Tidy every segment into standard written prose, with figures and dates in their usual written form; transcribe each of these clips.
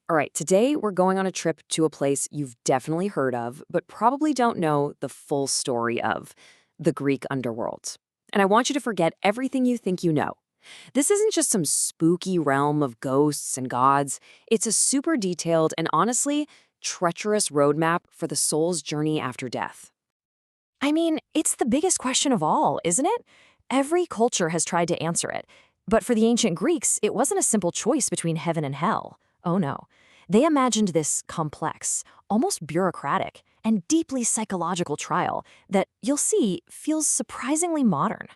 All right, today we're going on a trip to a place you've definitely heard of, but probably don't know the full story of the Greek underworld. And I want you to forget everything you think you know. This isn't just some spooky realm of ghosts and gods, it's a super detailed and honestly treacherous roadmap for the soul's journey after death. I mean, it's the biggest question of all, isn't it? Every culture has tried to answer it. But for the ancient Greeks, it wasn't a simple choice between heaven and hell. Oh no. They imagined this complex, almost bureaucratic, and deeply psychological trial that, you'll see, feels surprisingly modern.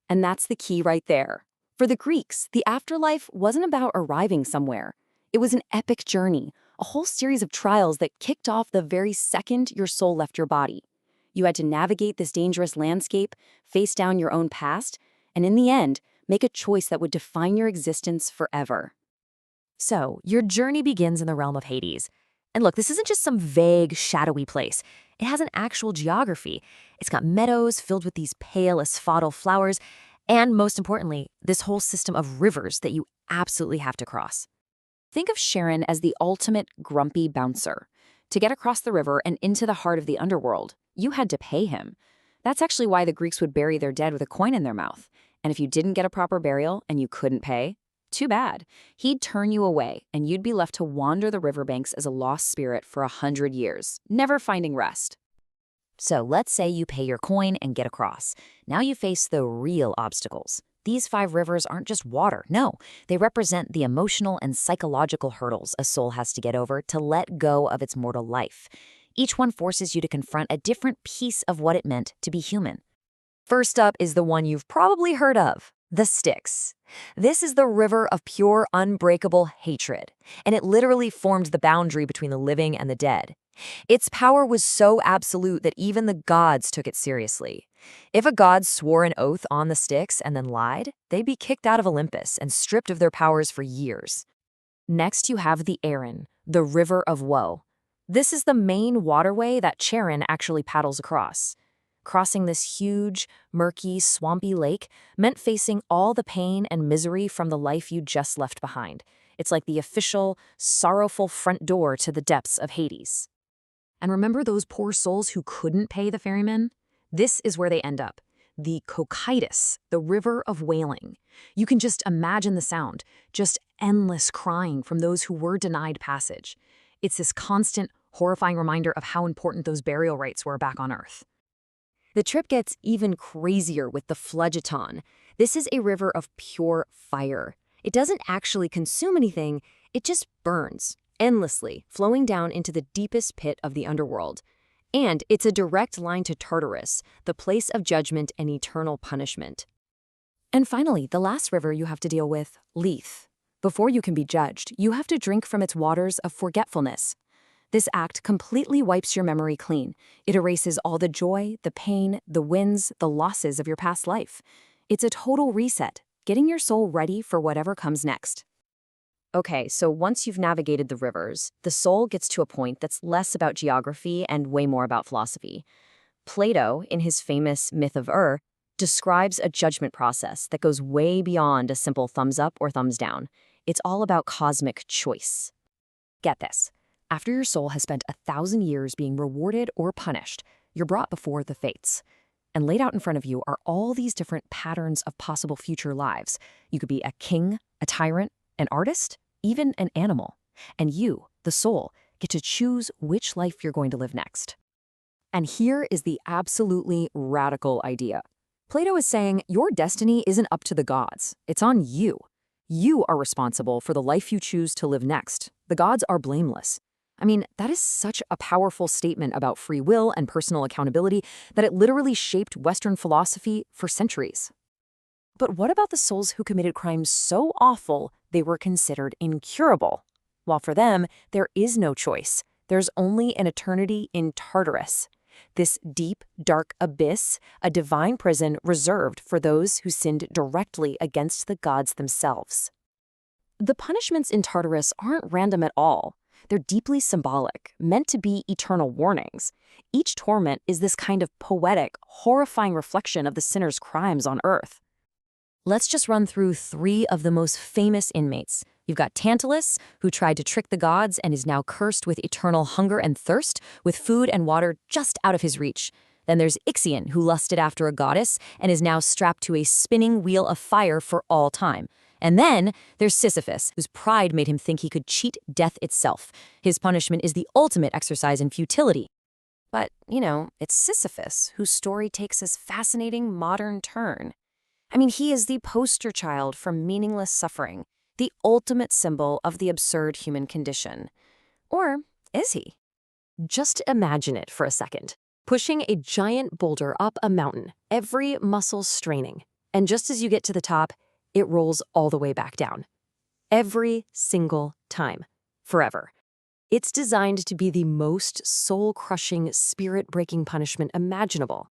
And that's the key right there. For the Greeks, the afterlife wasn't about arriving somewhere. It was an epic journey, a whole series of trials that kicked off the very second your soul left your body. You had to navigate this dangerous landscape, face down your own past, and in the end, make a choice that would define your existence forever. So, your journey begins in the realm of Hades. And look, this isn't just some vague, shadowy place. It has an actual geography. It's got meadows filled with these pale asphodel flowers, and most importantly, this whole system of rivers that you absolutely have to cross. Think of Charon as the ultimate grumpy bouncer. To get across the river and into the heart of the underworld, you had to pay him. That's actually why the Greeks would bury their dead with a coin in their mouth. And if you didn't get a proper burial and you couldn't pay, too bad. He'd turn you away, and you'd be left to wander the riverbanks as a lost spirit for 100 years, never finding rest. So let's say you pay your coin and get across. Now you face the real obstacles. These 5 rivers aren't just water, no. They represent the emotional and psychological hurdles a soul has to get over to let go of its mortal life. Each one forces you to confront a different piece of what it meant to be human. First up is the one you've probably heard of, the Styx. This is the river of pure, unbreakable hatred, and it literally formed the boundary between the living and the dead. Its power was so absolute that even the gods took it seriously. If a god swore an oath on the Styx and then lied, they'd be kicked out of Olympus and stripped of their powers for years. Next, you have the Aeron, the River of Woe. This is the main waterway that Charon actually paddles across. Crossing this huge, murky, swampy lake meant facing all the pain and misery from the life you just left behind. It's like the official, sorrowful front door to the depths of Hades. And remember those poor souls who couldn't pay the ferryman? This is where they end up. The Cocytus, the river of wailing. You can just imagine the sound, just endless crying from those who were denied passage. It's this constant, horrifying reminder of how important those burial rites were back on Earth. The trip gets even crazier with the Phlegeton. This is a river of pure fire. It doesn't actually consume anything, it just burns, endlessly, flowing down into the deepest pit of the underworld. And it's a direct line to Tartarus, the place of judgment and eternal punishment. And finally, the last river you have to deal with, Lethe. Before you can be judged, you have to drink from its waters of forgetfulness. This act completely wipes your memory clean. It erases all the joy, the pain, the wins, the losses of your past life. It's a total reset, getting your soul ready for whatever comes next. Okay, so once you've navigated the rivers, the soul gets to a point that's less about geography and way more about philosophy. Plato, in his famous Myth of describes a judgment process that goes way beyond a simple thumbs up or thumbs down. It's all about cosmic choice. Get this. After your soul has spent 1,000 years being rewarded or punished, you're brought before the fates. And laid out in front of you are all these different patterns of possible future lives. You could be a king, a tyrant, an artist, even an animal. And you, the soul, get to choose which life you're going to live next. And here is the absolutely radical idea. Plato is saying your destiny isn't up to the gods. It's on you. You are responsible for the life you choose to live next. The gods are blameless. I mean, that is such a powerful statement about free will and personal accountability that it literally shaped Western philosophy for centuries. But what about the souls who committed crimes so awful they were considered incurable? Well, for them, there is no choice. There's only an eternity in Tartarus. This deep, dark abyss, a divine prison reserved for those who sinned directly against the gods themselves. The punishments in Tartarus aren't random at all. They're deeply symbolic, meant to be eternal warnings. Each torment is this kind of poetic, horrifying reflection of the sinner's crimes on Earth. Let's just run through 3 of the most famous inmates. You've got Tantalus, who tried to trick the gods and is now cursed with eternal hunger and thirst, with food and water just out of his reach. Then there's Ixion, who lusted after a goddess and is now strapped to a spinning wheel of fire for all time. And then there's Sisyphus, whose pride made him think he could cheat death itself. His punishment is the ultimate exercise in futility. But, it's Sisyphus whose story takes this fascinating modern turn. I mean, he is the poster child for meaningless suffering, the ultimate symbol of the absurd human condition. Or is he? Just imagine it for a second. Pushing a giant boulder up a mountain, every muscle straining. And just as you get to the top, it rolls all the way back down. Every single time. Forever. It's designed to be the most soul-crushing, spirit-breaking punishment imaginable.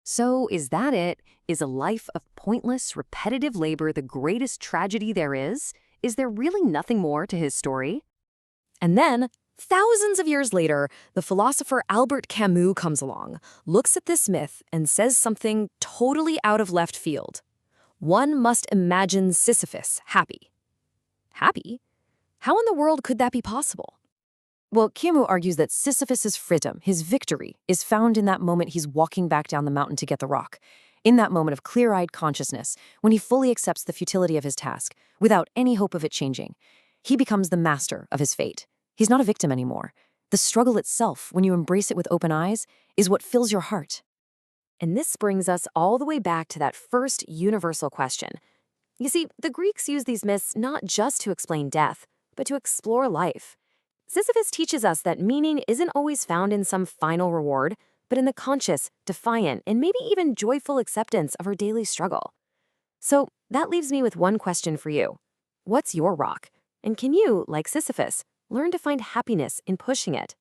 So is that it? Is a life of pointless, repetitive labor the greatest tragedy there is? Is there really nothing more to his story? And then, thousands of years later, the philosopher Albert Camus comes along, looks at this myth, and says something totally out of left field. One must imagine Sisyphus happy. Happy? How in the world could that be possible? Well, Camus argues that Sisyphus's freedom, his victory, is found in that moment he's walking back down the mountain to get the rock. In that moment of clear-eyed consciousness, when he fully accepts the futility of his task, without any hope of it changing, he becomes the master of his fate. He's not a victim anymore. The struggle itself, when you embrace it with open eyes, is what fills your heart. And this brings us all the way back to that first universal question. You see, the Greeks used these myths not just to explain death, but to explore life. Sisyphus teaches us that meaning isn't always found in some final reward, but in the conscious, defiant, and maybe even joyful acceptance of our daily struggle. So that leaves me with one question for you. What's your rock? And can you, like Sisyphus, learn to find happiness in pushing it?